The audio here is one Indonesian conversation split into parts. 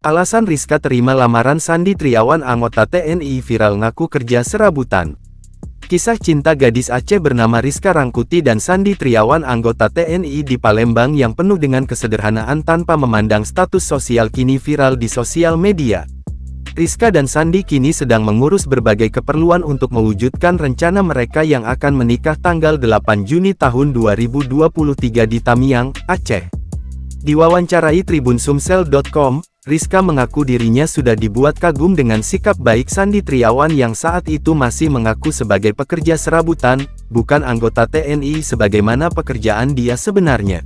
Alasan Rizka terima lamaran Sandi Triawan anggota TNI viral ngaku kerja serabutan. Kisah cinta gadis Aceh bernama Rizka Rangkuti dan Sandi Triawan anggota TNI di Palembang yang penuh dengan kesederhanaan tanpa memandang status sosial kini viral di sosial media. Rizka dan Sandi kini sedang mengurus berbagai keperluan untuk mewujudkan rencana mereka yang akan menikah tanggal 8 Juni tahun 2023 di Tamiang, Aceh. Diwawancarai TribunSumsel.com, Rizka mengaku dirinya sudah dibuat kagum dengan sikap baik Sandi Triawan yang saat itu masih mengaku sebagai pekerja serabutan, bukan anggota TNI sebagaimana pekerjaan dia sebenarnya.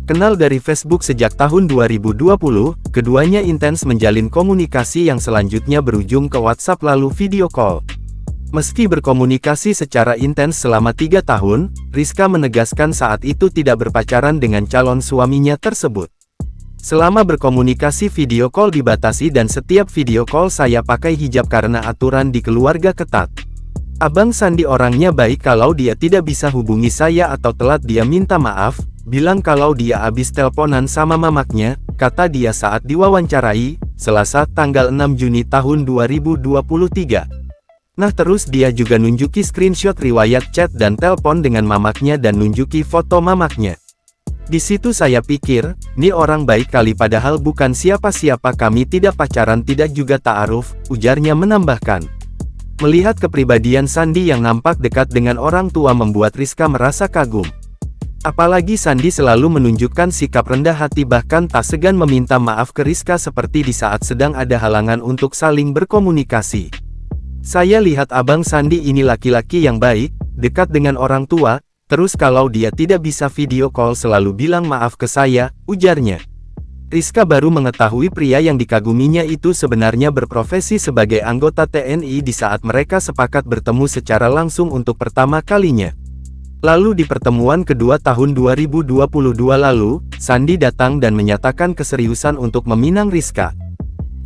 Kenal dari Facebook sejak tahun 2020, keduanya intens menjalin komunikasi yang selanjutnya berujung ke WhatsApp lalu video call. Meski berkomunikasi secara intens selama 3 tahun, Rizka menegaskan saat itu tidak berpacaran dengan calon suaminya tersebut. Selama berkomunikasi video call dibatasi dan setiap video call saya pakai hijab karena aturan di keluarga ketat. Abang Sandi orangnya baik kalau dia tidak bisa hubungi saya atau telat dia minta maaf, bilang kalau dia habis teleponan sama mamaknya, kata dia saat diwawancarai, Selasa tanggal 6 Juni tahun 2023. Nah terus dia juga nunjuki screenshot riwayat chat dan telepon dengan mamaknya dan nunjuki foto mamaknya. Di situ saya pikir, nih orang baik kali padahal bukan siapa-siapa kami tidak pacaran tidak juga ta'aruf, ujarnya menambahkan. Melihat kepribadian Sandi yang nampak dekat dengan orang tua membuat Rizka merasa kagum. Apalagi Sandi selalu menunjukkan sikap rendah hati bahkan tak segan meminta maaf ke Rizka seperti di saat sedang ada halangan untuk saling berkomunikasi. Saya lihat abang Sandi ini laki-laki yang baik, dekat dengan orang tua. Terus kalau dia tidak bisa video call selalu bilang maaf ke saya, ujarnya. Rizka baru mengetahui pria yang dikaguminya itu sebenarnya berprofesi sebagai anggota TNI di saat mereka sepakat bertemu secara langsung untuk pertama kalinya. Lalu di pertemuan kedua tahun 2022 lalu, Sandi datang dan menyatakan keseriusan untuk meminang Rizka.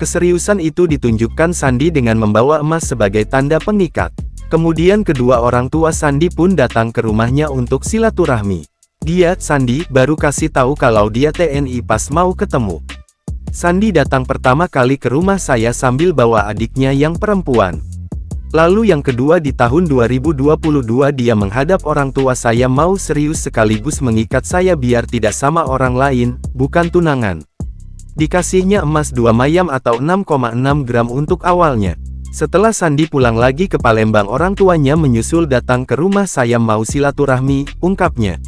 Keseriusan itu ditunjukkan Sandi dengan membawa emas sebagai tanda pengikat. Kemudian kedua orang tua Sandi pun datang ke rumahnya untuk silaturahmi. Dia, Sandi, baru kasih tahu kalau dia TNI pas mau ketemu. Sandi datang pertama kali ke rumah saya sambil bawa adiknya yang perempuan. Lalu yang kedua di tahun 2022 dia menghadap orang tua saya mau serius sekaligus mengikat saya biar tidak sama orang lain, bukan tunangan. Dikasihnya emas 2 mayam atau 6,6 gram untuk awalnya. Setelah Sandi pulang lagi ke Palembang orang tuanya menyusul datang ke rumah saya mau silaturahmi, ungkapnya.